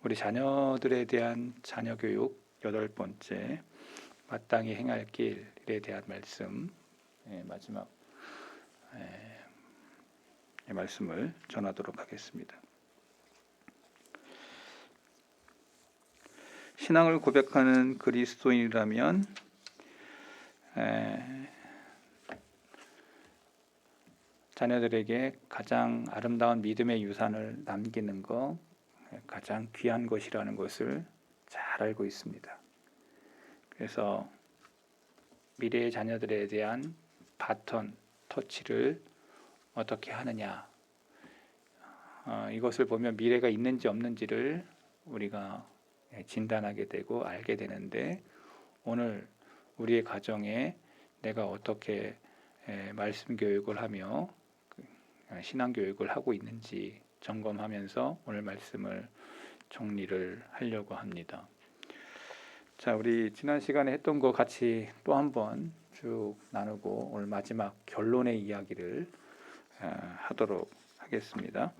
우리 자녀들에 대한 자녀 교육 8번째, 마땅히 행할 길에 대한 말씀, 마지막 말씀을 전하도록 하겠습니다. 신앙을 고백하는 그리스도인이라면 자녀들에게 가장 아름다운 믿음의 유산을 남기는 것, 가장 귀한 것이라는 것을 잘 알고 있습니다. 그래서 미래의 자녀들에 대한 바톤, 터치를 어떻게 하느냐, 이것을 보면 미래가 있는지 없는지를 우리가 진단하게 되고 알게 되는데, 오늘 우리의 가정에 내가 어떻게 말씀 교육을 하며 신앙 교육을 하고 있는지 점검하면서 오늘 말씀을 정리를 하려고 합니다. 자, 우리 지난 시간에 했던 거 같이 또 한번 쭉 나누고 오늘 마지막 결론의 이야기를 하도록 하겠습니다.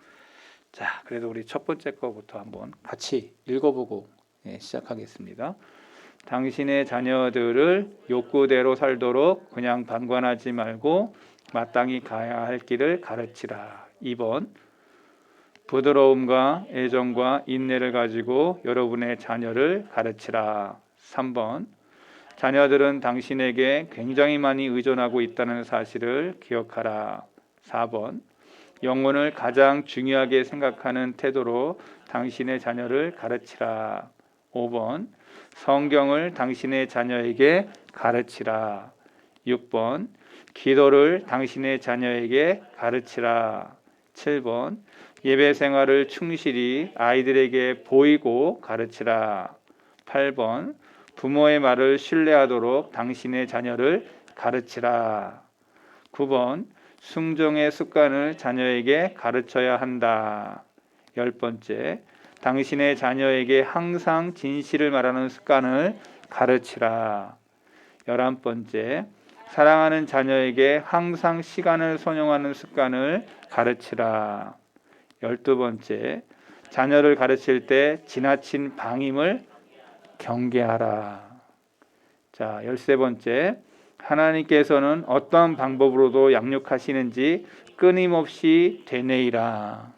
자, 그래도 우리 첫 번째 거부터 한번 같이 읽어보고 시작하겠습니다. 당신의 자녀들을 욕구대로 살도록 그냥 방관하지 말고 마땅히 가야 할 길을 가르치라. 2번, 부드러움과 애정과 인내를 가지고 여러분의 자녀를 가르치라. 3번, 자녀들은 당신에게 굉장히 많이 의존하고 있다는 사실을 기억하라. 4번, 영혼을 가장 중요하게 생각하는 태도로 당신의 자녀를 가르치라. 5번, 성경을 당신의 자녀에게 가르치라. 6번, 기도를 당신의 자녀에게 가르치라. 7번, 예배 생활을 충실히 아이들에게 보이고 가르치라. 8번, 부모의 말을 신뢰하도록 당신의 자녀를 가르치라. 9번, 순종의 습관을 자녀에게 가르쳐야 한다. 10번째, 당신의 자녀에게 항상 진실을 말하는 습관을 가르치라. 11번째, 사랑하는 자녀에게 항상 시간을 선용하는 습관을 가르치라. 12번째, 자녀를 가르칠 때 지나친 방임을 경계하라. 자, 13번째, 하나님께서는 어떠한 방법으로도 양육하시는지 끊임없이 되뇌이라.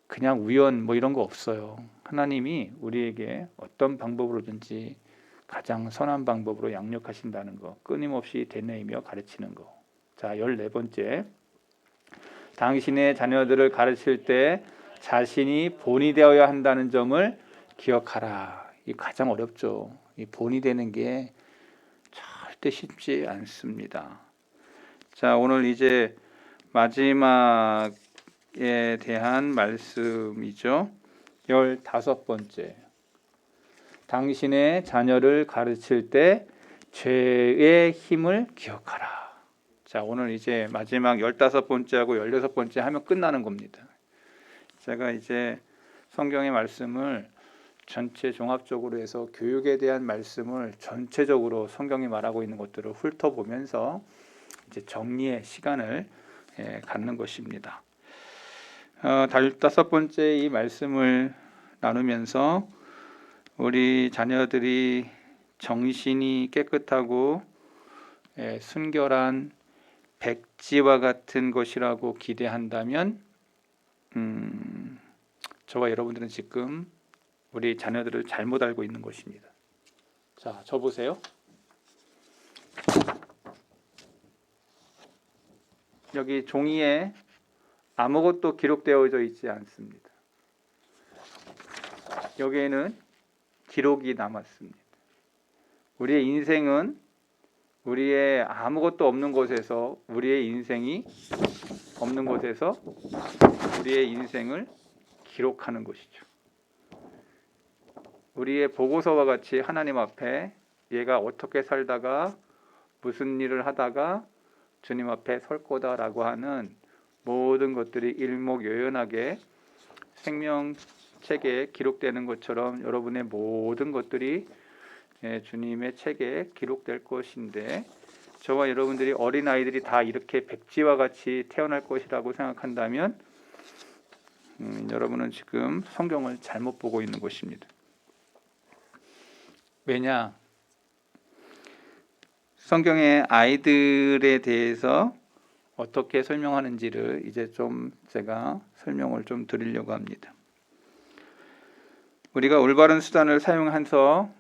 그냥 우연 이런 거 없어요. 하나님이 우리에게 어떤 방법으로든지 가장 선한 방법으로 양육하신다는 거, 끊임없이 되뇌이며 가르치는 거. 자, 14번째, 당신의 자녀들을 가르칠 때 자신이 본이 되어야 한다는 점을 기억하라. 이 가장 어렵죠. 이 본이 되는 게 절대 쉽지 않습니다. 자, 오늘 이제 마지막에 대한 말씀이죠. 15번째, 당신의 자녀를 가르칠 때 죄의 힘을 기억하라. 자, 오늘 이제 마지막 15번째하고 16번째 하면 끝나는 겁니다. 제가 이제 성경의 말씀을 전체 종합적으로 해서 교육에 대한 말씀을 전체적으로 성경이 말하고 있는 것들을 훑어보면서 이제 정리의 시간을 갖는 것입니다. 15번째 이 말씀을 나누면서 우리 자녀들이 정신이 깨끗하고 순결한 백지와 같은 것이라고 기대한다면 저와 여러분들은 지금 우리 자녀들을 잘못 알고 있는 것입니다. 자, 저 보세요. 여기 종이에 아무것도 기록되어져 있지 않습니다. 여기에는 기록이 남았습니다. 우리의 인생은 우리의 아무것도 없는 곳에서 우리의 인생이 없는 곳에서 우리의 인생을 기록하는 것이죠. 우리의 보고서와 같이 하나님 앞에 얘가 어떻게 살다가 무슨 일을 하다가 주님 앞에 설 거다라고 하는 모든 것들이 일목요연하게 생명책에 기록되는 것처럼 여러분의 모든 것들이 주님의 책에 기록될 것인데, 저와 여러분들이 어린아이들이 다 이렇게 백지와 같이 태어날 것이라고 생각한다면 여러분은 지금 성경을 잘못 보고 있는 것입니다. 왜냐? 성경의 아이들에 대해서 어떻게 설명하는지를 이제 좀 제가 설명을 좀 드리려고 합니다. 우리가 올바른 수단을 사용해서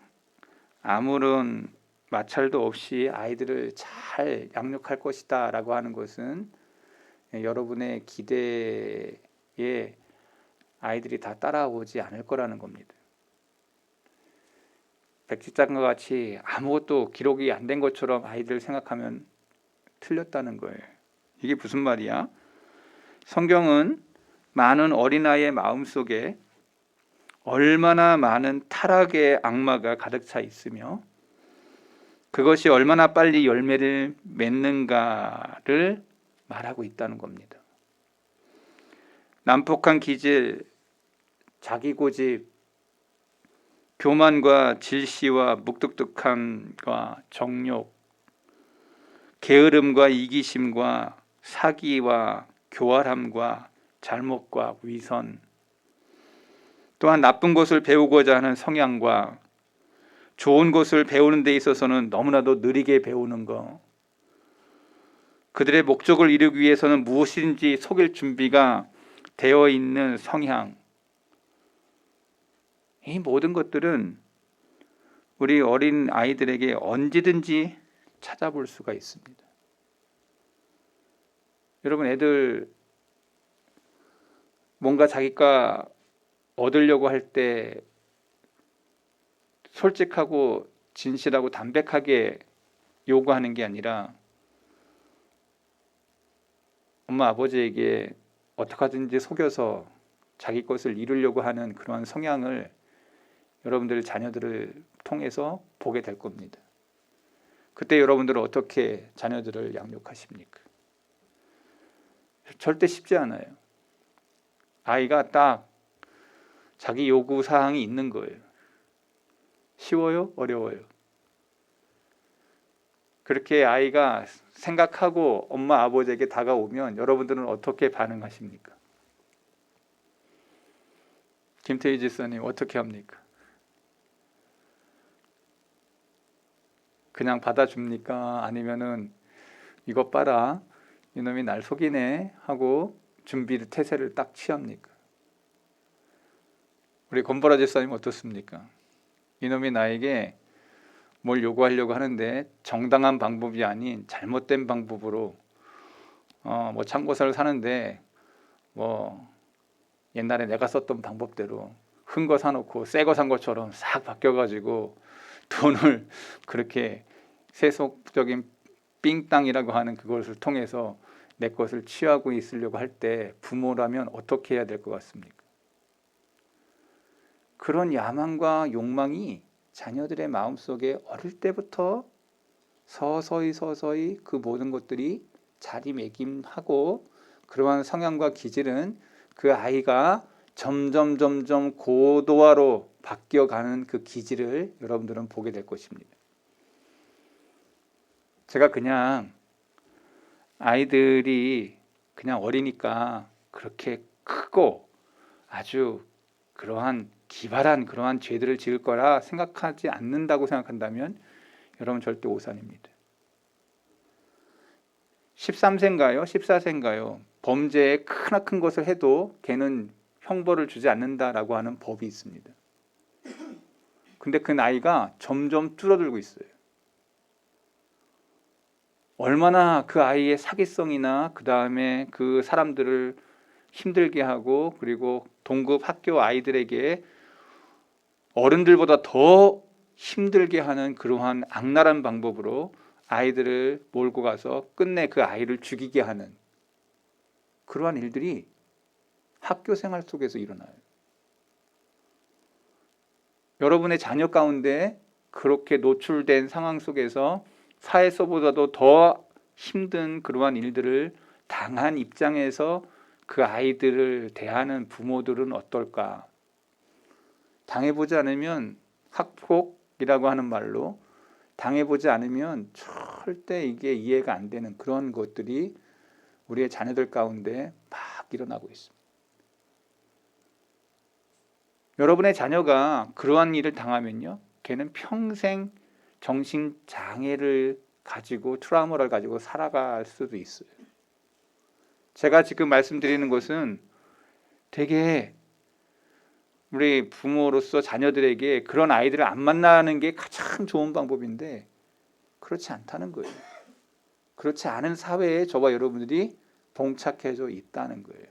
아무런 마찰도 없이 아이들을 잘 양육할 것이다 라고 하는 것은 여러분의 기대에 아이들이 다 따라오지 않을 거라는 겁니다. 백지장과 같이 아무것도 기록이 안 된 것처럼 아이들 생각하면 틀렸다는 거예요. 이게 무슨 말이야? 성경은 많은 어린아이의 마음속에 얼마나 많은 타락의 악마가 가득 차 있으며 그것이 얼마나 빨리 열매를 맺는가를 말하고 있다는 겁니다. 난폭한 기질, 자기고집, 교만과 질시와 묵뚝뚝함과 정욕, 게으름과 이기심과 사기와 교활함과 잘못과 위선, 또한 나쁜 것을 배우고자 하는 성향과 좋은 것을 배우는 데 있어서는 너무나도 느리게 배우는 것, 그들의 목적을 이루기 위해서는 무엇인지 속일 준비가 되어 있는 성향, 이 모든 것들은 우리 어린 아이들에게 언제든지 찾아볼 수가 있습니다. 여러분, 애들 뭔가 자기가 얻으려고 할 때 솔직하고 진실하고 담백하게 요구하는 게 아니라 엄마 아버지에게 어떻게 하든지 속여서 자기 것을 이루려고 하는 그러한 성향을 여러분들 자녀들을 통해서 보게 될 겁니다. 그때 여러분들은 어떻게 자녀들을 양육하십니까? 절대 쉽지 않아요. 아이가 딱 자기 요구 사항이 있는 거예요. 쉬워요? 어려워요? 그렇게 아이가 생각하고 엄마 아버지에게 다가오면 여러분들은 어떻게 반응하십니까? 김태희 집사님 어떻게 합니까? 그냥 받아줍니까? 아니면은 이것 봐라, 이놈이 날 속이네 하고 준비를 태세를 딱 취합니까? 우리 권보라 집사님 어떻습니까? 이놈이 나에게 뭘 요구하려고 하는데 정당한 방법이 아닌 잘못된 방법으로 뭐 참고서를 사는데 뭐 옛날에 내가 썼던 방법대로 큰 거 사놓고 새 거 산 것처럼 싹 바뀌어가지고 돈을 그렇게 세속적인 삥땅이라고 하는 그것을 통해서 내 것을 취하고 있으려고 할 때 부모라면 어떻게 해야 될 것 같습니까? 그런 야망과 욕망이 자녀들의 마음속에 어릴 때부터 서서히 그 모든 것들이 자리매김하고 그러한 성향과 기질은 그 아이가 점점 고도화로 바뀌어가는 그 기질을 여러분들은 보게 될 것입니다. 제가 그냥 아이들이 그냥 어리니까 그렇게 크고 아주 그러한 기발한 그러한 죄들을 지을 거라 생각하지 않는다고 생각한다면 여러분 절대 오산입니다. 13세인가요? 14세인가요? 범죄에 크나큰 것을 해도 걔는 형벌을 주지 않는다라고 하는 법이 있습니다. 근데 그 나이가 점점 줄어들고 있어요. 얼마나 그 아이의 사기성이나 그 다음에 그 사람들을 힘들게 하고 그리고 동급 학교 아이들에게 어른들보다 더 힘들게 하는 그러한 악랄한 방법으로 아이들을 몰고 가서 끝내 그 아이를 죽이게 하는 그러한 일들이 학교 생활 속에서 일어나요. 여러분의 자녀 가운데 그렇게 노출된 상황 속에서 사회서보다도 더 힘든 그러한 일들을 당한 입장에서 그 아이들을 대하는 부모들은 어떨까? 당해보지 않으면 학폭이라고 하는 말로 당해보지 않으면 절대 이게 이해가 안 되는 그런 것들이 우리의 자녀들 가운데 막 일어나고 있습니다. 여러분의 자녀가 그러한 일을 당하면요, 걔는 평생 정신장애를 가지고 트라우마를 가지고 살아갈 수도 있어요. 제가 지금 말씀드리는 것은 되게 우리 부모로서 자녀들에게 그런 아이들을 안 만나는 게 가장 좋은 방법인데 그렇지 않다는 거예요. 그렇지 않은 사회에 저와 여러분들이 봉착해져 있다는 거예요.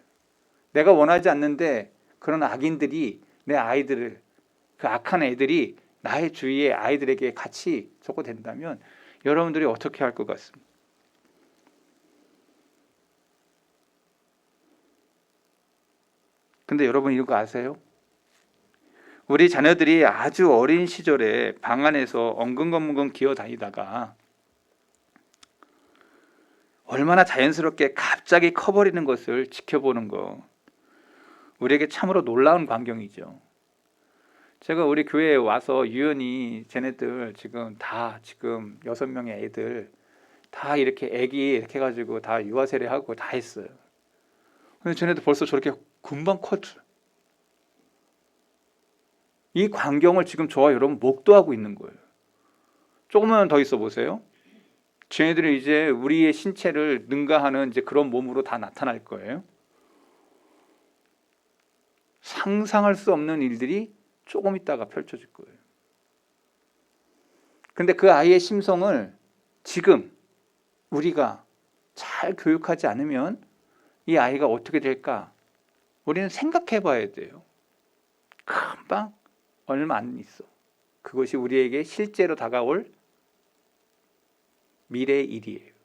내가 원하지 않는데 그런 악인들이 내 아이들을, 그 악한 애들이 나의 주위의 아이들에게 같이 저거 된다면 여러분들이 어떻게 할 것 같습니까? 근데 여러분 이거 아세요? 우리 자녀들이 아주 어린 시절에 방 안에서 엉금엉금 기어다니다가 얼마나 자연스럽게 갑자기 커버리는 것을 지켜보는 거, 우리에게 참으로 놀라운 광경이죠. 제가 우리 교회에 와서 유연히 쟤네들 지금 6명의 애들 다 이렇게 애기 이렇게 해가지고 다 유아 세례하고 다 했어요. 근데 쟤네들 벌써 저렇게 금방 컸죠. 이 광경을 지금 저와 여러분 목도하고 있는 거예요. 조금만 더 있어 보세요. 쟤네들이 이제 우리의 신체를 능가하는 이제 그런 몸으로 다 나타날 거예요. 상상할 수 없는 일들이 조금 있다가 펼쳐질 거예요. 근데 그 아이의 심성을 지금 우리가 잘 교육하지 않으면 이 아이가 어떻게 될까? 우리는 생각해 봐야 돼요. 금방 얼마 안 있어. 그것이 우리에게 실제로 다가올 미래의 일이에요.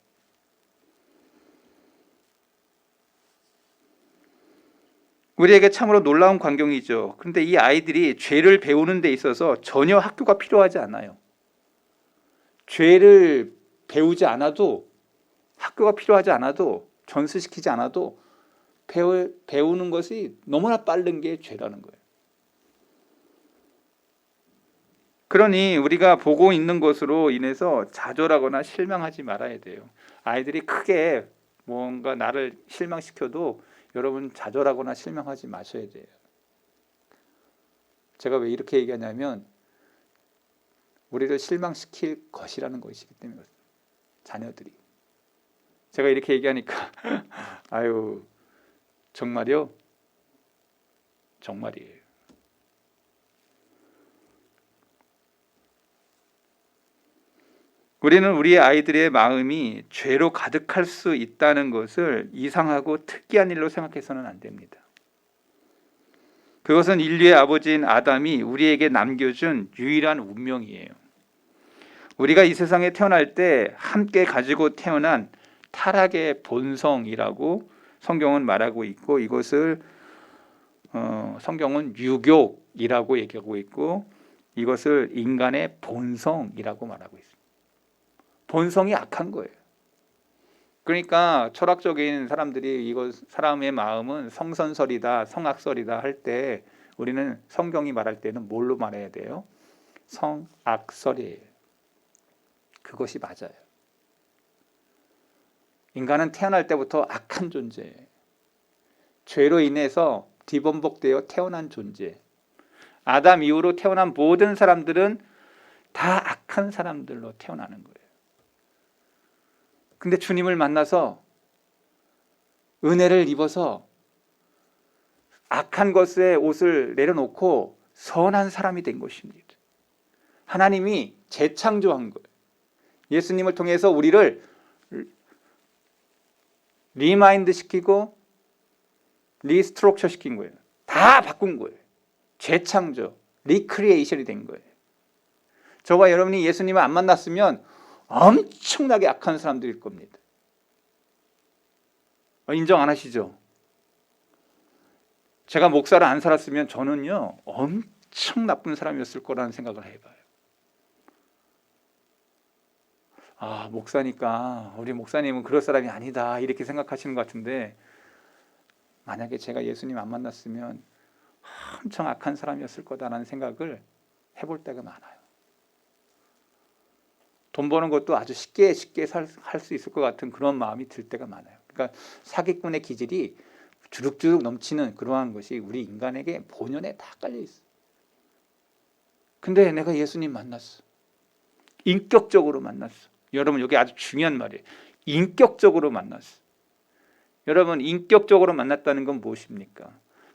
우리에게 참으로 놀라운 광경이죠. 그런데 이 아이들이 죄를 배우는 데 있어서 전혀 학교가 필요하지 않아요. 죄를 배우지 않아도, 학교가 필요하지 않아도, 전수시키지 않아도 배우는 것이 너무나 빠른 게 죄라는 거예요. 그러니 우리가 보고 있는 것으로 인해서 좌절하거나 실망하지 말아야 돼요. 아이들이 크게 뭔가 나를 실망시켜도 여러분 좌절하거나 실망하지 마셔야 돼요. 제가 왜 이렇게 얘기하냐면 우리를 실망시킬 것이라는 것이기 때문에 자녀들이. 제가 이렇게 얘기하니까 아유 정말요? 정말이에요. 우리는 우리의 아이들의 마음이 죄로 가득할 수 있다는 것을 이상하고 특이한 일로 생각해서는 안 됩니다. 그것은 인류의 아버지인 아담이 우리에게 남겨준 유일한 운명이에요. 우리가 이 세상에 태어날 때 함께 가지고 태어난 타락의 본성이라고 성경은 말하고 있고, 이것을 성경은 유욕이라고 얘기하고 있고, 이것을 인간의 본성이라고 말하고 있습니다. 본성이 악한 거예요. 그러니까 철학적인 사람들이 이거 사람의 마음은 성선설이다, 성악설이다 할 때 우리는 성경이 말할 때는 뭘로 말해야 돼요? 성악설이에요. 그것이 맞아요. 인간은 태어날 때부터 악한 존재예요. 죄로 인해서 뒤범벅되어 태어난 존재. 아담 이후로 태어난 모든 사람들은 다 악한 사람들로 태어나는 거예요. 근데 주님을 만나서 은혜를 입어서 악한 것의 옷을 내려놓고 선한 사람이 된 것입니다. 하나님이 재창조한 거예요. 예수님을 통해서 우리를 리마인드 시키고 리스트럭처 시킨 거예요. 다 바꾼 거예요. 재창조, 리크리에이션이 된 거예요. 저와 여러분이 예수님을 안 만났으면 엄청나게 악한 사람들일 겁니다. 인정 안 하시죠? 제가 목사를 안 살았으면 저는요 엄청 나쁜 사람이었을 거라는 생각을 해봐요. 아, 목사니까 우리 목사님은 그럴 사람이 아니다 이렇게 생각하시는 것 같은데, 만약에 제가 예수님 안 만났으면 엄청 악한 사람이었을 거다라는 생각을 해볼 때가 많아요. 돈 버는 것도 아주 쉽게 할 수 있을 것 같은 그런 마음이 들 때가 많아요. 그러니까 사기꾼의 기질이 주룩주룩 넘치는 그러한 것이 우리 인간에게 본연에 다 깔려 있어요. 근데 내가 예수님 만났어. 인격적으로 만났어. 여러분 여기 아주 중요한 말이에요. 인격적으로 만났어. 여러분 인격적으로 만났다는 건 무엇입니까?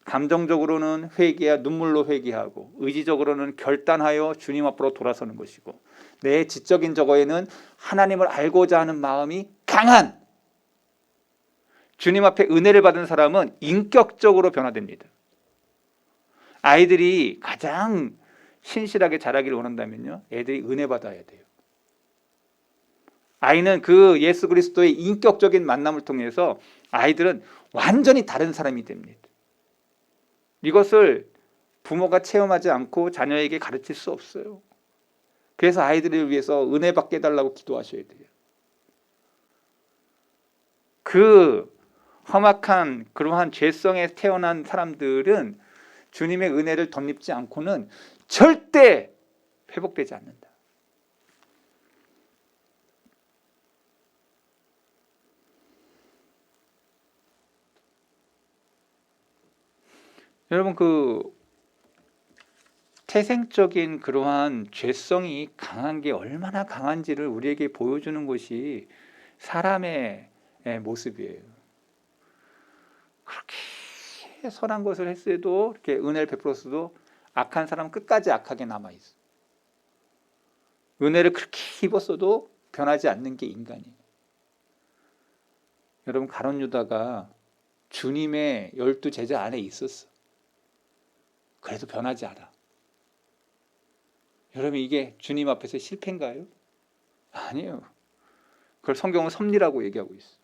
감정적으로는 회개야 눈물로 회개하고 의지적으로는 결단하여 주님 앞으로 돌아서는 것이고 내 지적인 저거에는 하나님을 알고자 하는 마음이 강한 주님 앞에 은혜를 받은 사람은 인격적으로 변화됩니다. 아이들이 가장 신실하게 자라기를 원한다면요, 애들이 은혜 받아야 돼요. 아이는 그 예수 그리스도의 인격적인 만남을 통해서 아이들은 완전히 다른 사람이 됩니다. 이것을 부모가 체험하지 않고 자녀에게 가르칠 수 없어요. 그래서 아이들을 위해서 은혜 받게 해달라고 기도하셔야 돼요. 그 험악한 그러한 죄성에 태어난 사람들은 주님의 은혜를 덧입지 않고는 절대 회복되지 않는다. 여러분 그 태생적인 그러한 죄성이 강한 게 얼마나 강한지를 우리에게 보여주는 것이 사람의 모습이에요. 그렇게 선한 것을 했어도 이렇게 은혜를 베풀었어도 악한 사람은 끝까지 악하게 남아있어. 은혜를 그렇게 입었어도 변하지 않는 게 인간이에요. 여러분 가룟 유다가 주님의 12 제자 안에 있었어. 그래도 변하지 않아. 여러분 이게 주님 앞에서 실패인가요? 아니에요. 그걸 성경은 섭리라고 얘기하고 있어.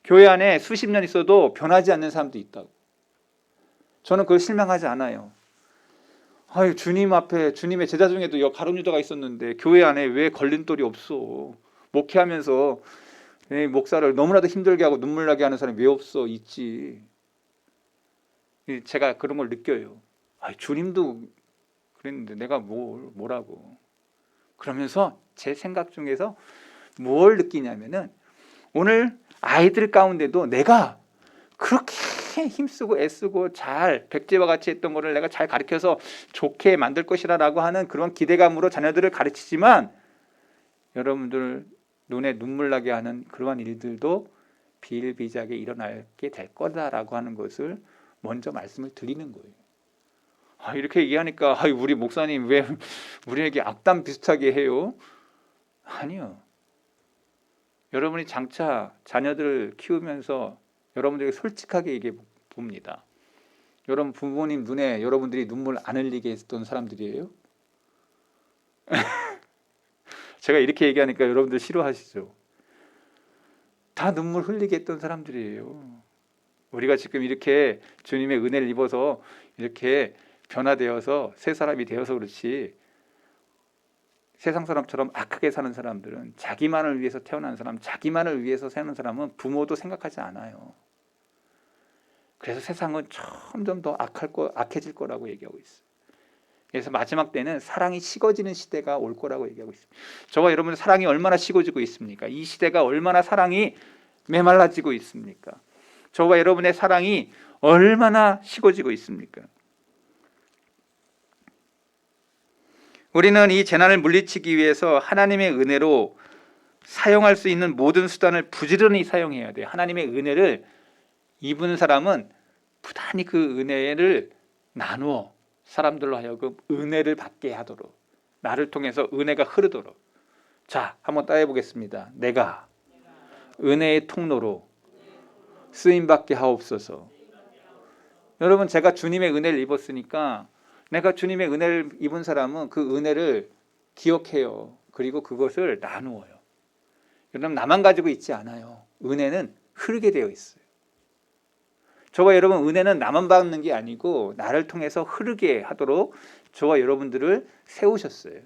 교회 안에 수십 년 있어도 변하지 않는 사람도 있다고. 저는 그걸 실망하지 않아요. 아유, 주님 앞에 주님의 제자 중에도 가룟 유다가 있었는데 교회 안에 왜 걸림돌이 없어? 목회하면서 목사를 너무나도 힘들게 하고 눈물 나게 하는 사람이 왜 없어? 있지. 제가 그런 걸 느껴요. 주님도 그랬는데 내가 뭐라고. 그러면서 제 생각 중에서 뭘 느끼냐면은 오늘 아이들 가운데도 내가 그렇게 힘쓰고 애쓰고 잘 백제와 같이 했던 거를 내가 잘 가르쳐서 좋게 만들 것이라고 하는 그런 기대감으로 자녀들을 가르치지만 여러분들 눈에 눈물 나게 하는 그러한 일들도 비일비재하게 일어나게 될 거다라고 하는 것을 먼저 말씀을 드리는 거예요. 이렇게 얘기하니까 우리 목사님 왜 우리에게 악담 비슷하게 해요? 아니요. 여러분이 장차 자녀들을 키우면서 여러분들에게 솔직하게 얘기해 봅니다. 여러분 부모님 눈에 여러분들이 눈물 안 흘리게 했던 사람들이에요? 제가 이렇게 얘기하니까 여러분들 싫어하시죠? 다 눈물 흘리게 했던 사람들이에요. 우리가 지금 이렇게 주님의 은혜를 입어서 이렇게 변화되어서 새 사람이 되어서 그렇지 세상 사람처럼 악하게 사는 사람들은 자기만을 위해서 태어난 사람, 자기만을 위해서 사는 사람은 부모도 생각하지 않아요. 그래서 세상은 점점 더 악해질 거라고 얘기하고 있어요. 그래서 마지막 때는 사랑이 식어지는 시대가 올 거라고 얘기하고 있습니다. 저와 여러분 사랑이 얼마나 식어지고 있습니까? 이 시대가 얼마나 사랑이 메말라지고 있습니까? 저와 여러분의 사랑이 얼마나 식어지고 있습니까? 우리는 이 재난을 물리치기 위해서 하나님의 은혜로 사용할 수 있는 모든 수단을 부지런히 사용해야 돼요. 하나님의 은혜를 입은 사람은 부단히 그 은혜를 나누어 사람들로 하여금 은혜를 받게 하도록, 나를 통해서 은혜가 흐르도록. 자, 한번 따라해 보겠습니다. 내가 은혜의 통로로 쓰임받게 하옵소서. 여러분 제가 주님의 은혜를 입었으니까 내가 주님의 은혜를 입은 사람은 그 은혜를 기억해요. 그리고 그것을 나누어요. 여러분 나만 가지고 있지 않아요. 은혜는 흐르게 되어 있어요. 저와 여러분 은혜는 나만 받는 게 아니고 나를 통해서 흐르게 하도록 저와 여러분들을 세우셨어요.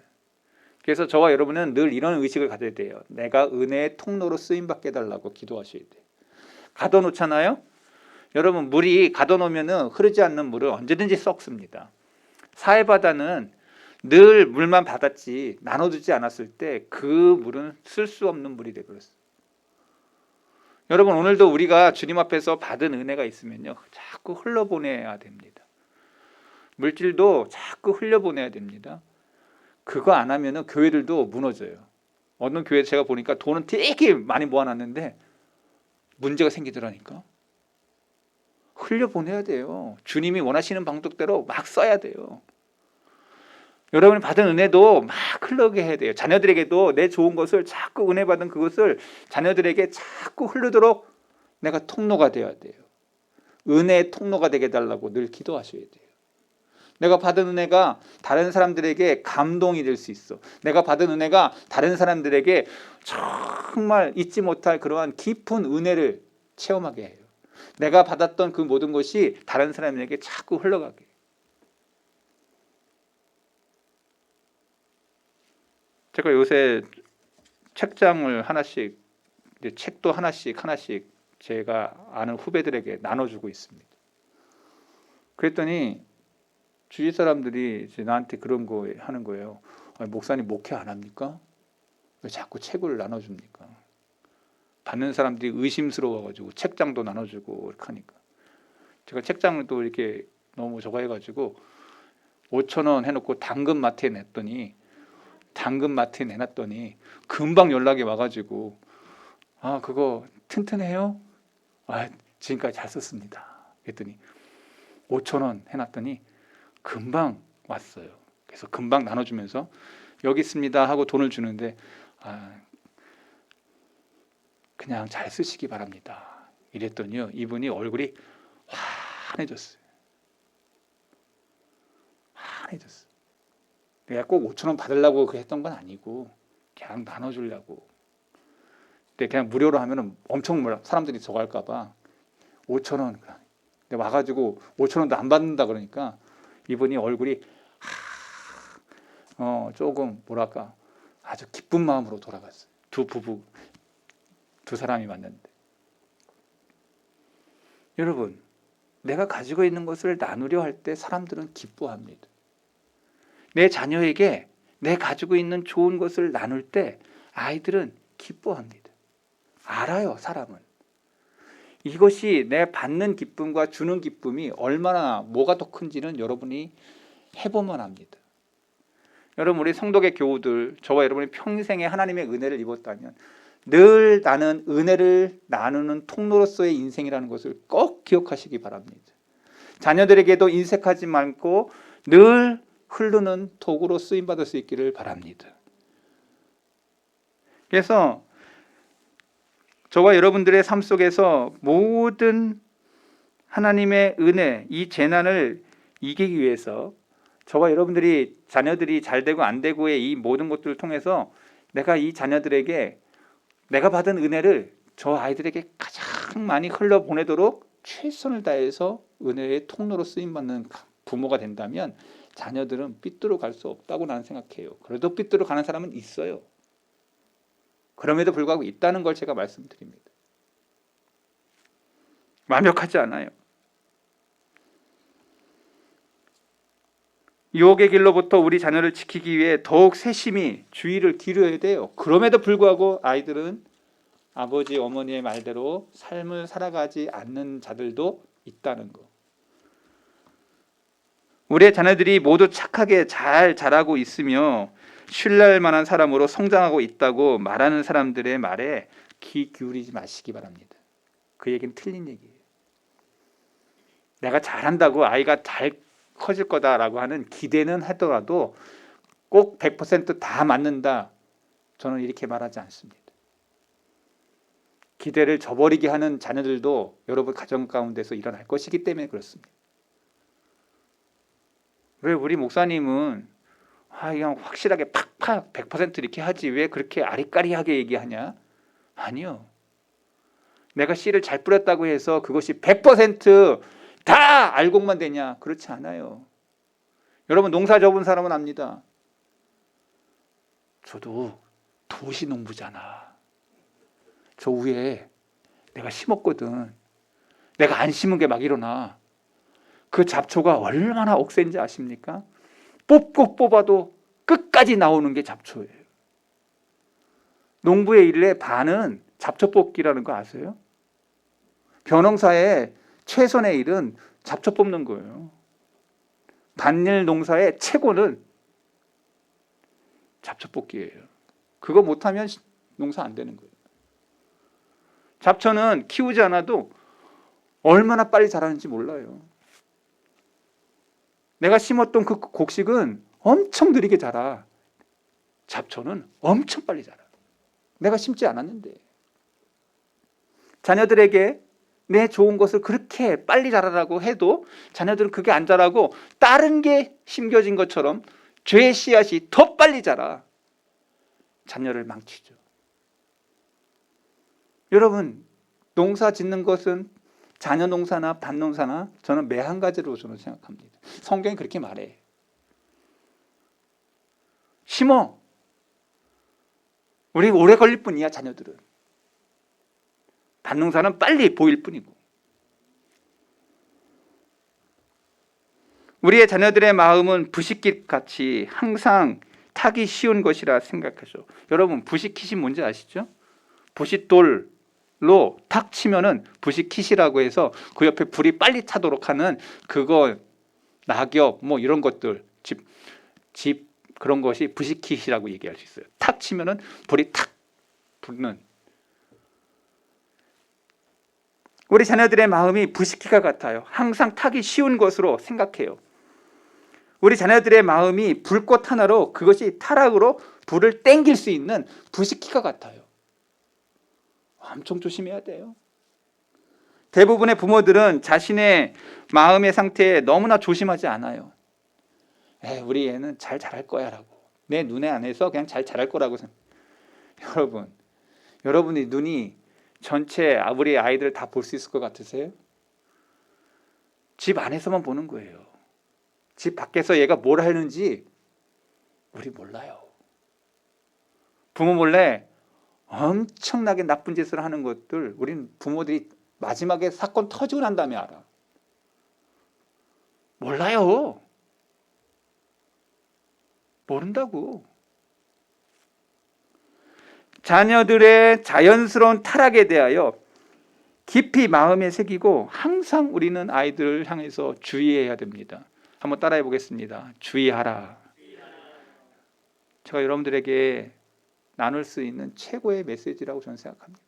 그래서 저와 여러분은 늘 이런 의식을 가져야 돼요. 내가 은혜의 통로로 쓰임받게 해달라고 기도하셔야 돼요. 가둬놓잖아요. 여러분 물이 가둬놓으면 흐르지 않는 물은 언제든지 썩습니다. 사해바다는 늘 물만 받았지 나눠주지 않았을 때 그 물은 쓸 수 없는 물이 되어버렸어요. 여러분 오늘도 우리가 주님 앞에서 받은 은혜가 있으면요 자꾸 흘러보내야 됩니다. 물질도 자꾸 흘려보내야 됩니다. 그거 안 하면은 교회들도 무너져요. 어느 교회 제가 보니까 돈은 되게 많이 모아놨는데 문제가 생기더라니까. 흘려보내야 돼요. 주님이 원하시는 방법대로 막 써야 돼요. 여러분이 받은 은혜도 막 흘러게 해야 돼요. 자녀들에게도 내 좋은 것을 자꾸 은혜 받은 그것을 자녀들에게 자꾸 흐르도록 내가 통로가 되어야 돼요. 은혜의 통로가 되게 해달라고 늘 기도하셔야 돼요. 내가 받은 은혜가 다른 사람들에게 감동이 될 수 있어. 내가 받은 은혜가 다른 사람들에게 정말 잊지 못할 그러한 깊은 은혜를 체험하게 해요. 내가 받았던 그 모든 것이 다른 사람에게 자꾸 흘러가게. 제가 요새 책장을 하나씩, 책도 하나씩 제가 아는 후배들에게 나눠주고 있습니다. 그랬더니 주위 사람들이 이제 나한테 그런 거 하는 거예요. 목사님 목회 안 합니까? 왜 자꾸 책을 나눠줍니까? 받는 사람들이 의심스러워가지고 책장도 나눠주고 이렇게 하니까 제가 책장을 또 이렇게 너무 저거 해가지고 5,000원 해놓고 당근마트에 내놨더니 금방 연락이 와가지고 그거 튼튼해요? 지금까지 잘 썼습니다. 그랬더니 5,000원 해놨더니 금방 왔어요. 그래서 금방 나눠주면서 여기 있습니다 하고 돈을 주는데 그냥 잘 쓰시기 바랍니다. 이랬더니요, 이분이 얼굴이 환해졌어요. 내가 꼭 5,000원 받으려고 했던 건 아니고 그냥 나눠주려고. 근데 그냥 무료로 하면은 엄청 사람들이 저거 할까봐 5,000원. 근데 와가지고 5,000원도 안 받는다 그러니까 이분이 얼굴이 조금 뭐랄까 아주 기쁜 마음으로 돌아갔어요. 두 사람이 만났는데. 여러분, 내가 가지고 있는 것을 나누려 할 때 사람들은 기뻐합니다. 내 자녀에게 내 가지고 있는 좋은 것을 나눌 때 아이들은 기뻐합니다. 알아요, 사람은. 이것이 내 받는 기쁨과 주는 기쁨이 얼마나 뭐가 더 큰지는 여러분이 해보면 압니다. 여러분, 우리 성도계 교우들, 저와 여러분이 평생에 하나님의 은혜를 입었다면 늘 나는 은혜를 나누는 통로로서의 인생이라는 것을 꼭 기억하시기 바랍니다. 자녀들에게도 인색하지 말고 늘 흐르는 도구로 쓰임받을 수 있기를 바랍니다. 그래서 저와 여러분들의 삶 속에서 모든 하나님의 은혜, 이 재난을 이기기 위해서 저와 여러분들이 자녀들이 잘 되고 안 되고의 이 모든 것들을 통해서 내가 이 자녀들에게 내가 받은 은혜를 저 아이들에게 가장 많이 흘러보내도록 최선을 다해서 은혜의 통로로 쓰임받는 부모가 된다면 자녀들은 삐뚤어 갈 수 없다고 나는 생각해요. 그래도 삐뚤어 가는 사람은 있어요. 그럼에도 불구하고 있다는 걸 제가 말씀드립니다. 완벽하지 않아요. 유혹의 길로부터 우리 자녀를 지키기 위해 더욱 세심히 주의를 기울여야 돼요. 그럼에도 불구하고 아이들은 아버지, 어머니의 말대로 삶을 살아가지 않는 자들도 있다는 거. 우리의 자녀들이 모두 착하게 잘 자라고 있으며 신뢰할 만한 사람으로 성장하고 있다고 말하는 사람들의 말에 귀 기울이지 마시기 바랍니다. 그 얘기는 틀린 얘기예요. 내가 잘한다고 아이가 잘 커질 거다라고 하는 기대는 하더라도 꼭 100% 맞는다. 저는 이렇게 말하지 않습니다. 기대를 저버리게 하는 자녀들도 여러분 가정 가운데서 일어날 것이기 때문에 그렇습니다. 왜 우리 목사님은 그냥 확실하게 팍팍 100% 이렇게 하지 왜 그렇게 아리까리하게 얘기하냐? 아니요. 내가 씨를 잘 뿌렸다고 해서 그것이 100% 알곡만 되냐? 그렇지 않아요. 여러분 농사 접은 사람은 압니다. 저도 도시 농부잖아. 저 위에 내가 심었거든. 내가 안 심은 게 막 일어나. 그 잡초가 얼마나 억센지 아십니까? 뽑고 뽑아도 끝까지 나오는 게 잡초예요. 농부의 일의 반은 잡초 뽑기라는 거 아세요? 벼농사의 최선의 일은 잡초 뽑는 거예요. 단일 농사의 최고는 잡초 뽑기예요. 그거 못하면 농사 안 되는 거예요. 잡초는 키우지 않아도 얼마나 빨리 자라는지 몰라요. 내가 심었던 그 곡식은 엄청 느리게 자라. 잡초는 엄청 빨리 자라. 내가 심지 않았는데. 자녀들에게 내 좋은 것을 그렇게 빨리 자라라고 해도 자녀들은 그게 안 자라고 다른 게 심겨진 것처럼 죄의 씨앗이 더 빨리 자라. 자녀를 망치죠. 여러분, 농사 짓는 것은 자녀 농사나 밭 농사나 저는 매 한 가지로 저는 생각합니다. 성경이 그렇게 말해. 심어. 우리 오래 걸릴 뿐이야, 자녀들은. 밭 농사는 빨리 보일 뿐이고. 우리의 자녀들의 마음은 부싯깃같이 항상 타기 쉬운 것이라 생각하죠. 여러분, 부싯깃이 뭔지 아시죠? 부싯돌로 탁 치면은 부싯깃이라고 해서 그 옆에 불이 빨리 타도록 하는 그거 낙엽 뭐 이런 것들 집 그런 것이 부싯깃이라고 얘기할 수 있어요. 탁 치면은 불이 탁 붙는. 우리 자녀들의 마음이 부싯깃과 같아요. 항상 타기 쉬운 것으로 생각해요. 우리 자녀들의 마음이 불꽃 하나로 그것이 타락으로 불을 땡길 수 있는 부싯깃과 같아요. 엄청 조심해야 돼요. 대부분의 부모들은 자신의 마음의 상태에 너무나 조심하지 않아요. 우리 애는 잘 자랄 거야 라고. 내 눈에 안에서 그냥 잘 자랄 거라고 생각. 여러분이 눈이 전체 우리 아이들 다 볼 수 있을 것 같으세요? 집 안에서만 보는 거예요. 집 밖에서 얘가 뭘 하는지 우리 몰라요. 부모 몰래 엄청나게 나쁜 짓을 하는 것들 우리는 부모들이 마지막에 사건 터지고 난 다음에 알아. 몰라요. 모른다고. 자녀들의 자연스러운 타락에 대하여 깊이 마음에 새기고 항상 우리는 아이들을 향해서 주의해야 됩니다. 한번 따라해 보겠습니다. 주의하라. 제가 여러분들에게 나눌 수 있는 최고의 메시지라고 저는 생각합니다.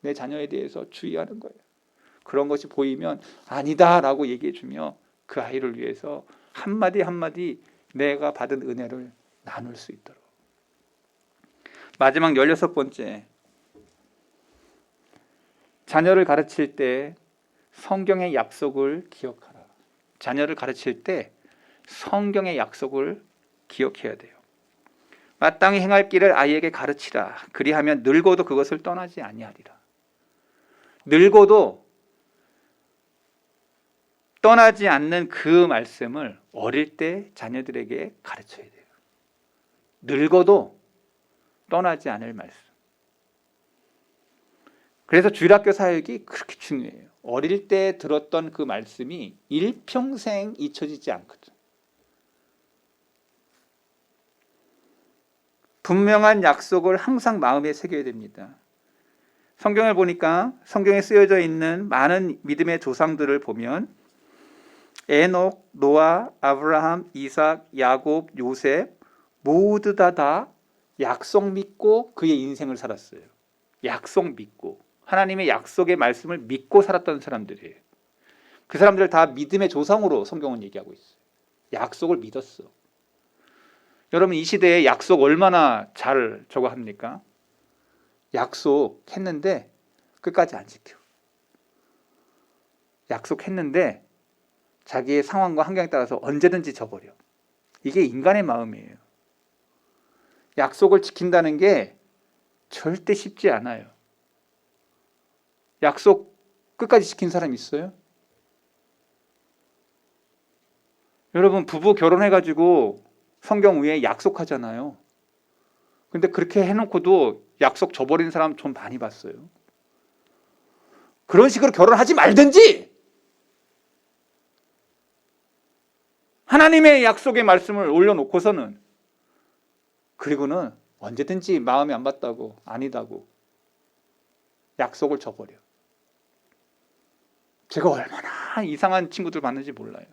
내 자녀에 대해서 주의하는 거예요. 그런 것이 보이면 아니다 라고 얘기해 주며 그 아이를 위해서 한마디 한마디 내가 받은 은혜를 나눌 수 있도록. 마지막 16번째, 자녀를 가르칠 때 성경의 약속을 기억하라. 자녀를 가르칠 때 성경의 약속을 기억해야 돼요. 마땅히 행할 길을 아이에게 가르치라. 그리하면 늙어도 그것을 떠나지 아니하리라. 늙어도 떠나지 않는 그 말씀을 어릴 때 자녀들에게 가르쳐야 돼요. 늙어도 떠나지 않을 말씀. 그래서 주일학교 사역이 그렇게 중요해요. 어릴 때 들었던 그 말씀이 일평생 잊혀지지 않거든. 분명한 약속을 항상 마음에 새겨야 됩니다. 성경을 보니까 성경에 쓰여져 있는 많은 믿음의 조상들을 보면 에녹, 노아, 아브라함, 이삭, 야곱, 요셉 모두 다 약속 믿고 그의 인생을 살았어요. 약속 믿고 하나님의 약속의 말씀을 믿고 살았던 사람들이에요. 그 사람들 다 믿음의 조상으로 성경은 얘기하고 있어요. 약속을 믿었어. 여러분, 이 시대에 약속 얼마나 잘 저거 합니까? 약속했는데 끝까지 안 지켜. 약속했는데 자기의 상황과 환경에 따라서 언제든지 져버려. 이게 인간의 마음이에요. 약속을 지킨다는 게 절대 쉽지 않아요. 약속 끝까지 지킨 사람 있어요? 여러분, 부부 결혼해가지고 성경 위에 약속하잖아요. 근데 그렇게 해놓고도 약속 저버린 사람 좀 많이 봤어요. 그런 식으로 결혼하지 말든지 하나님의 약속의 말씀을 올려놓고서는 그리고는 언제든지 마음이 안 맞다고 아니다고 약속을 저버려. 제가 얼마나 이상한 친구들 봤는지 몰라요.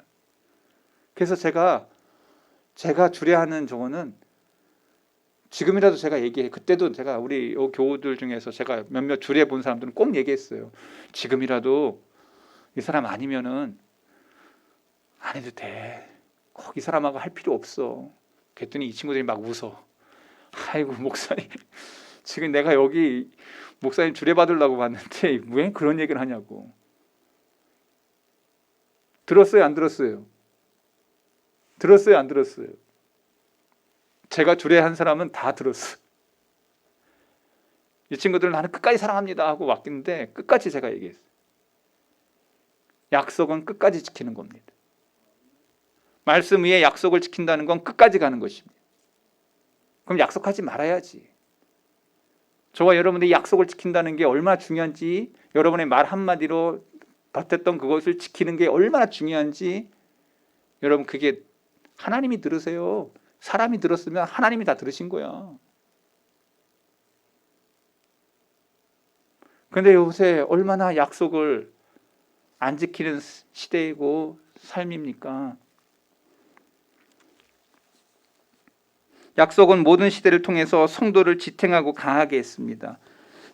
그래서 제가 주례하는 저거는 지금이라도 제가 얘기해. 그때도 제가 우리 교우들 중에서 제가 몇몇 주례 본 사람들은 꼭 얘기했어요. 지금이라도 이 사람 아니면은 안 해도 돼. 꼭 이 사람하고 할 필요 없어. 그랬더니 이 친구들이 막 웃어. 아이고 목사님, 지금 내가 여기 목사님 주례 받으려고 왔는데 왜 그런 얘기를 하냐고. 들었어요, 안 들었어요? 들었어요, 안 들었어요? 제가 주례한 사람은 다 들었어. 이 친구들은 나는 끝까지 사랑합니다 하고 왔는데 끝까지 제가 얘기했어요. 약속은 끝까지 지키는 겁니다. 말씀 위에 약속을 지킨다는 건 끝까지 가는 것입니다. 그럼 약속하지 말아야지. 저와 여러분들이 약속을 지킨다는 게 얼마나 중요한지, 여러분의 말 한마디로 버텼던 그것을 지키는 게 얼마나 중요한지, 여러분 그게 하나님이 들으세요. 사람이 들었으면 하나님이 다 들으신 거야. 그런데 요새 얼마나 약속을 안 지키는 시대이고 삶입니까? 약속은 모든 시대를 통해서 성도를 지탱하고 강하게 했습니다.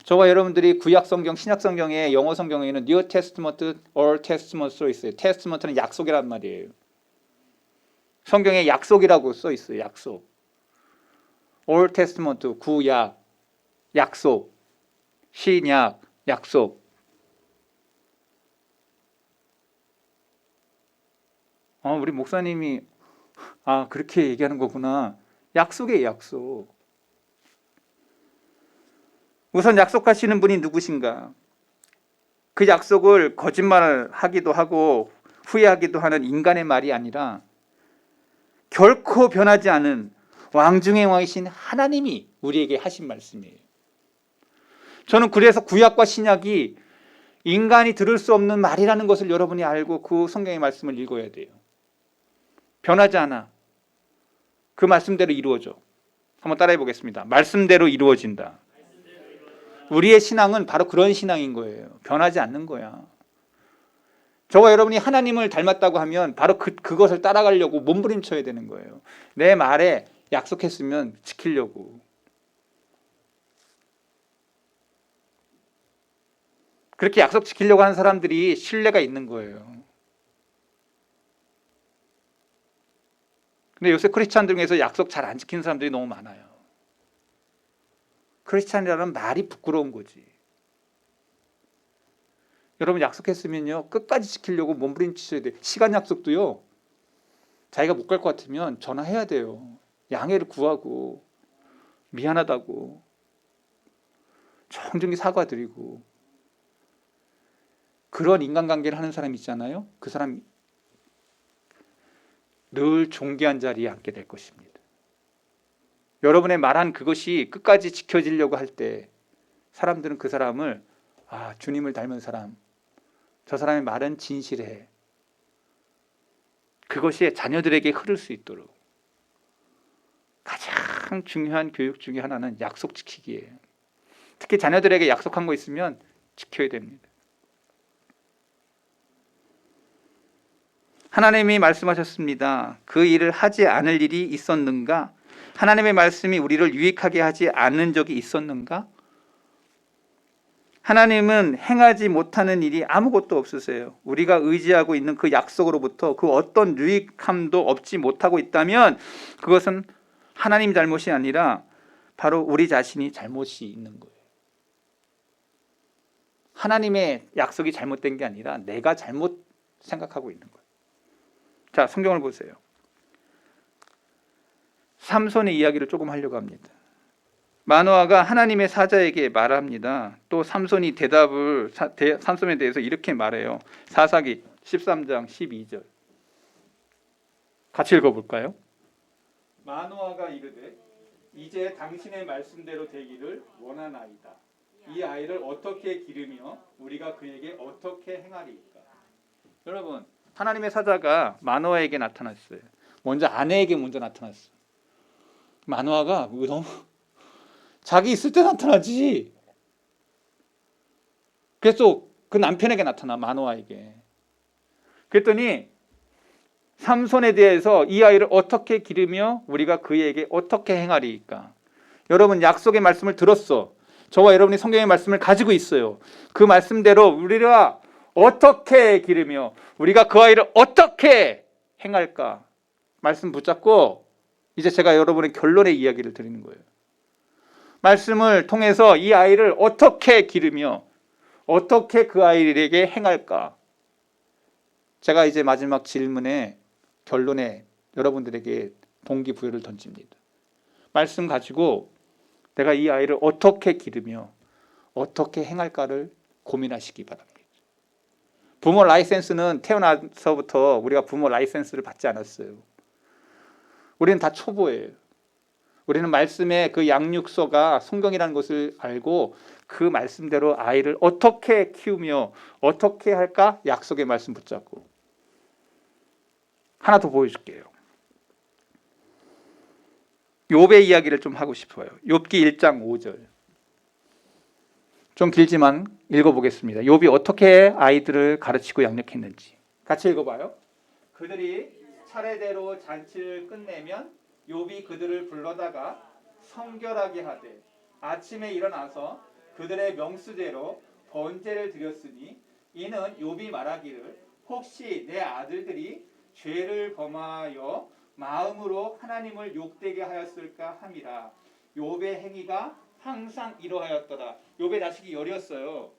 저와 여러분들이 구약 성경, 신약 성경에, 영어 성경에는 New Testament, Old Testament 써 있어요. Testament는 약속이란 말이에요. 성경에 약속이라고 써 있어요. 약속. Old Testament, 구약, 약속, 신약, 약속. 우리 목사님이 그렇게 얘기하는 거구나. 약속이에요, 약속. 우선 약속하시는 분이 누구신가? 그 약속을 거짓말을 하기도 하고 후회하기도 하는 인간의 말이 아니라 결코 변하지 않은 왕 중의 왕이신 하나님이 우리에게 하신 말씀이에요. 저는 그래서 구약과 신약이 인간이 들을 수 없는 말이라는 것을 여러분이 알고 그 성경의 말씀을 읽어야 돼요. 변하지 않아. 그 말씀대로 이루어져. 한번 따라해 보겠습니다. 말씀대로 이루어진다. 우리의 신앙은 바로 그런 신앙인 거예요. 변하지 않는 거야. 저와 여러분이 하나님을 닮았다고 하면 바로 그것을 따라가려고 몸부림쳐야 되는 거예요. 내 말에 약속했으면 지키려고. 그렇게 약속 지키려고 하는 사람들이 신뢰가 있는 거예요. 근데 요새 크리스찬들 중에서 약속 잘 안 지키는 사람들이 너무 많아요. 크리스찬이라는 말이 부끄러운 거지. 여러분 약속했으면요 끝까지 지키려고 몸부림치셔야 돼요. 시간 약속도요 자기가 못 갈 것 같으면 전화해야 돼요. 양해를 구하고 미안하다고 정중히 사과드리고. 그런 인간관계를 하는 사람 있잖아요. 그 사람 늘 존귀한 자리에 앉게 될 것입니다. 여러분의 말한 그것이 끝까지 지켜지려고 할 때 사람들은 그 사람을 주님을 닮은 사람, 저 사람의 말은 진실해. 그것이 자녀들에게 흐를 수 있도록 가장 중요한 교육 중에 하나는 약속 지키기예요. 특히 자녀들에게 약속한 거 있으면 지켜야 됩니다. 하나님이 말씀하셨습니다. 그 일을 하지 않을 일이 있었는가? 하나님의 말씀이 우리를 유익하게 하지 않는 적이 있었는가? 하나님은 행하지 못하는 일이 아무것도 없으세요. 우리가 의지하고 있는 그 약속으로부터 그 어떤 유익함도 얻지 못하고 있다면 그것은 하나님 잘못이 아니라 바로 우리 자신이 잘못이 있는 거예요. 하나님의 약속이 잘못된 게 아니라 내가 잘못 생각하고 있는 거예요. 자, 성경을 보세요. 삼손의 이야기를 조금 하려고 합니다. 마노아가 하나님의 사자에게 말합니다. 또 삼손이 삼손에 대해서 이렇게 말해요. 사사기 13장 12절 같이 읽어볼까요? 마노아가 이르되 이제 당신의 말씀대로 되기를 원하나이다. 이 아이를 어떻게 기르며 우리가 그에게 어떻게 행하리이까. 여러분 하나님의 사자가 마노아에게 나타났어요. 먼저 아내에게 먼저 나타났어요. 마노아가 너무 자기 있을 때 나타나지. 그래서 그 남편에게 나타나, 마노아에게. 그랬더니 삼손에 대해서 이 아이를 어떻게 기르며 우리가 그에게 어떻게 행하리이까. 여러분 약속의 말씀을 들었어. 저와 여러분이 성경의 말씀을 가지고 있어요. 그 말씀대로 우리가 어떻게 기르며 우리가 그 아이를 어떻게 행할까. 말씀 붙잡고 이제 제가 여러분의 결론의 이야기를 드리는 거예요. 말씀을 통해서 이 아이를 어떻게 기르며 어떻게 그 아이에게 행할까. 제가 이제 마지막 질문에 결론에 여러분들에게 동기부여를 던집니다. 말씀 가지고 내가 이 아이를 어떻게 기르며 어떻게 행할까를 고민하시기 바랍니다. 부모 라이센스는 태어나서부터 우리가 부모 라이센스를 받지 않았어요. 우리는 다 초보예요. 우리는 말씀의 그 양육서가 성경이라는 것을 알고 그 말씀대로 아이를 어떻게 키우며 어떻게 할까 약속의 말씀 붙잡고. 하나 더 보여줄게요. 욥의 이야기를 좀 하고 싶어요. 욥기 1장 5절. 좀 길지만 읽어보겠습니다. 욥이 어떻게 아이들을 가르치고 양육했는지 같이 읽어봐요. 그들이 차례대로 잔치를 끝내면 욥이 그들을 불러다가 성결하게 하되 아침에 일어나서 그들의 명수대로 번제를 드렸으니 이는 욥이 말하기를 혹시 내 아들들이 죄를 범하여 마음으로 하나님을 욕되게 하였을까 함이라. 욥의 행위가 항상 이러하였더라. 욥의 자식이 열이었어요.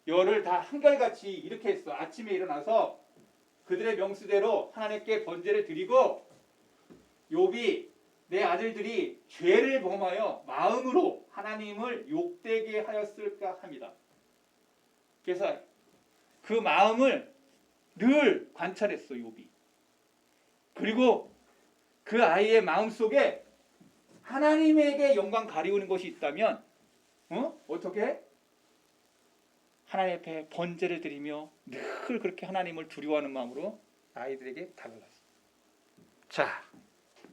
열을 다 한결같이 이렇게 했어. 아침에 일어나서 그들의 명수대로 하나님께 번제를 드리고 욥이 내 아들들이 죄를 범하여 마음으로 하나님을 욕되게 하였을까 합니다. 그래서 그 마음을 늘 관찰했어 욥이. 그리고 그 아이의 마음속에 하나님에게 영광 가리우는 것이 있다면 어떻게? 하나님 앞에 번제를 드리며 늘 그렇게 하나님을 두려워하는 마음으로 아이들에게 다가갔어. 자,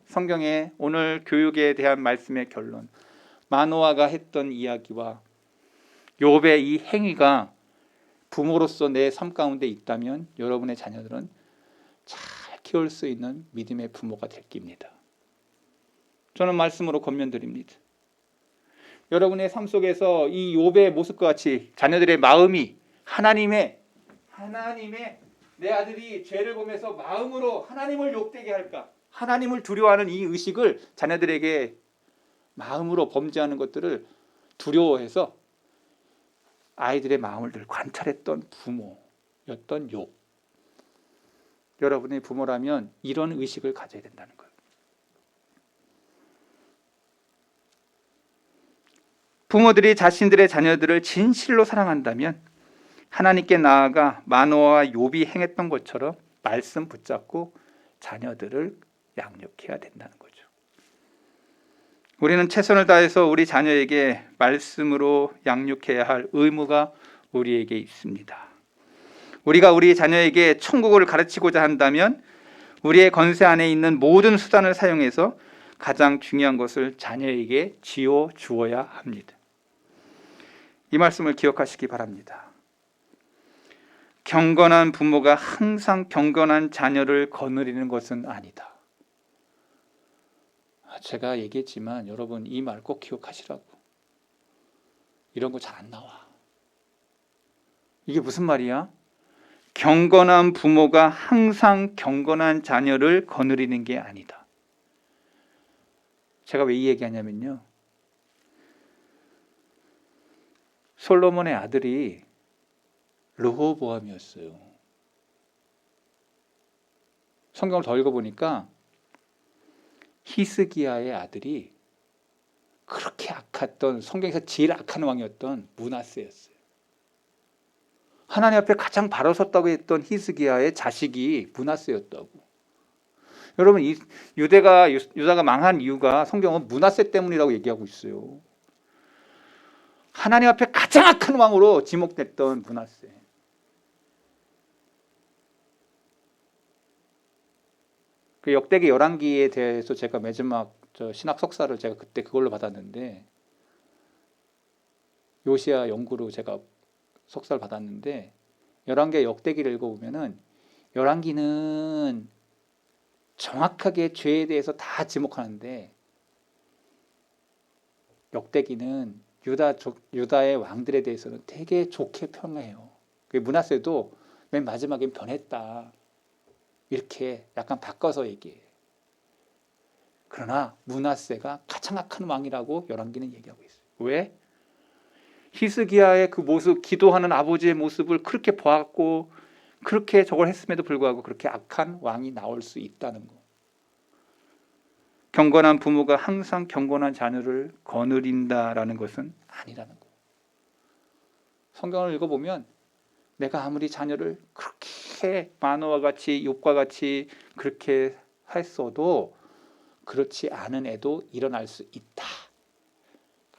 성경의 오늘 교육에 대한 말씀의 결론. 마노아가 했던 이야기와 욥의 이 행위가 부모로서 내 삶 가운데 있다면 여러분의 자녀들은 잘 키울 수 있는 믿음의 부모가 될 겁니다. 저는 말씀으로 권면드립니다. 여러분의 삶 속에서 이 욥의 모습과 같이 자녀들의 마음이 하나님의 내 아들이 죄를 범해서 마음으로 하나님을 욕되게 할까, 하나님을 두려워하는 이 의식을 자녀들에게 마음으로 범죄하는 것들을 두려워해서 아이들의 마음을 늘 관찰했던 부모였던 욥. 여러분의 부모라면 이런 의식을 가져야 된다는 거예요. 부모들이 자신들의 자녀들을 진실로 사랑한다면 하나님께 나아가 마노아와 욥이 행했던 것처럼 말씀 붙잡고 자녀들을 양육해야 된다는 거죠. 우리는 최선을 다해서 우리 자녀에게 말씀으로 양육해야 할 의무가 우리에게 있습니다. 우리가 우리 자녀에게 천국을 가르치고자 한다면 우리의 권세 안에 있는 모든 수단을 사용해서 가장 중요한 것을 자녀에게 지어 주어야 합니다. 이 말씀을 기억하시기 바랍니다. 경건한 부모가 항상 경건한 자녀를 거느리는 것은 아니다. 제가 얘기했지만 여러분 이 말 꼭 기억하시라고. 이런 거 잘 안 나와. 이게 무슨 말이야? 경건한 부모가 항상 경건한 자녀를 거느리는 게 아니다. 제가 왜 이 얘기하냐면요. 솔로몬의 아들이 르호보암이었어요. 성경을 더 읽어보니까 히스기야의 아들이 그렇게 악했던, 성경에서 제일 악한 왕이었던 므낫세였어요. 하나님 앞에 가장 바로 섰다고 했던 히스기야의 자식이 므낫세였다고. 여러분, 유다가 망한 이유가 성경은 므낫세 때문이라고 얘기하고 있어요. 하나님 앞에 가장 악한 왕으로 지목됐던 므낫세. 그 역대기 열왕기에 대해서 제가 마지막 신학 석사를 제가 그때 그걸로 받았는데, 요시야 연구로 제가 석사를 받았는데, 열왕기의 역대기를 읽어보면은 열왕기는 정확하게 죄에 대해서 다 지목하는데 역대기는 유다의 왕들에 대해서는 되게 좋게 평해요. 므낫세도 맨 마지막엔 변했다, 이렇게 약간 바꿔서 얘기해요. 그러나 므낫세가 가장 악한 왕이라고 열왕기는 얘기하고 있어요. 왜? 히스기야의 그 모습, 기도하는 아버지의 모습을 그렇게 보았고 그렇게 저걸 했음에도 불구하고 그렇게 악한 왕이 나올 수 있다는 거. 경건한 부모가 항상 경건한 자녀를 거느린다라는 것은 아니라는 거. 성경을 읽어보면 내가 아무리 자녀를 그렇게 마노아와 같이 욥과 같이 그렇게 했어도 그렇지 않은 애도 일어날 수 있다.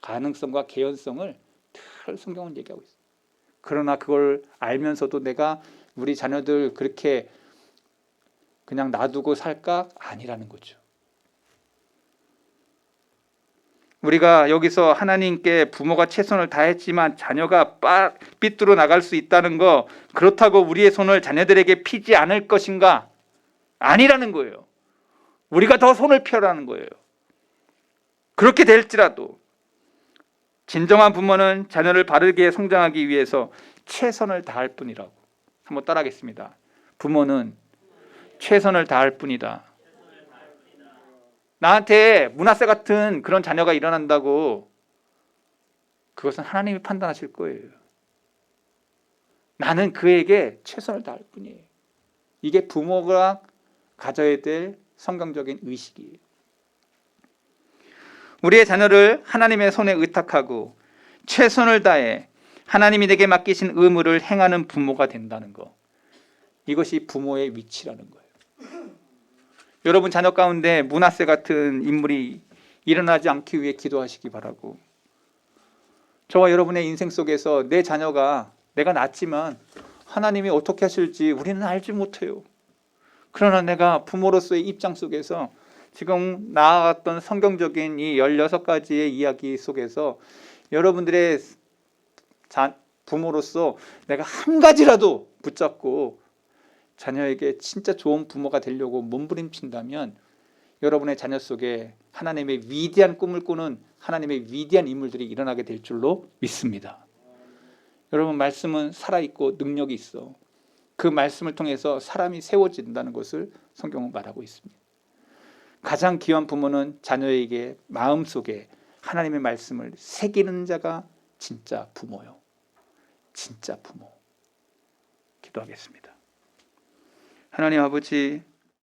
가능성과 개연성을 늘 성경은 얘기하고 있어요. 그러나 그걸 알면서도 내가 우리 자녀들 그렇게 그냥 놔두고 살까? 아니라는 거죠. 우리가 여기서 하나님께 부모가 최선을 다했지만 자녀가 삐뚤어 나갈 수 있다는 거, 그렇다고 우리의 손을 자녀들에게 피지 않을 것인가? 아니라는 거예요. 우리가 더 손을 펴라는 거예요. 그렇게 될지라도 진정한 부모는 자녀를 바르게 성장하기 위해서 최선을 다할 뿐이라고. 한번 따라하겠습니다. 부모는 최선을 다할 뿐이다. 나한테 므낫세 같은 그런 자녀가 일어난다고 그것은 하나님이 판단하실 거예요. 나는 그에게 최선을 다할 뿐이에요. 이게 부모가 가져야 될 성경적인 의식이에요. 우리의 자녀를 하나님의 손에 의탁하고 최선을 다해 하나님이 내게 맡기신 의무를 행하는 부모가 된다는 것. 이것이 부모의 위치라는 거예요. 여러분 자녀 가운데 므낫세 같은 인물이 일어나지 않기 위해 기도하시기 바라고, 저와 여러분의 인생 속에서 내 자녀가 내가 낳았지만 하나님이 어떻게 하실지 우리는 알지 못해요. 그러나 내가 부모로서의 입장 속에서 지금 나아갔던 성경적인 이 16가지의 이야기 속에서 여러분들의 부모로서 내가 한 가지라도 붙잡고 자녀에게 진짜 좋은 부모가 되려고 몸부림친다면 여러분의 자녀 속에 하나님의 위대한 꿈을 꾸는 하나님의 위대한 인물들이 일어나게 될 줄로 믿습니다. 여러분, 말씀은 살아있고 능력이 있어. 그 말씀을 통해서 사람이 세워진다는 것을 성경은 말하고 있습니다. 가장 귀한 부모는 자녀에게 마음속에 하나님의 말씀을 새기는 자가 진짜 부모요. 진짜 부모. 기도하겠습니다. 하나님 아버지,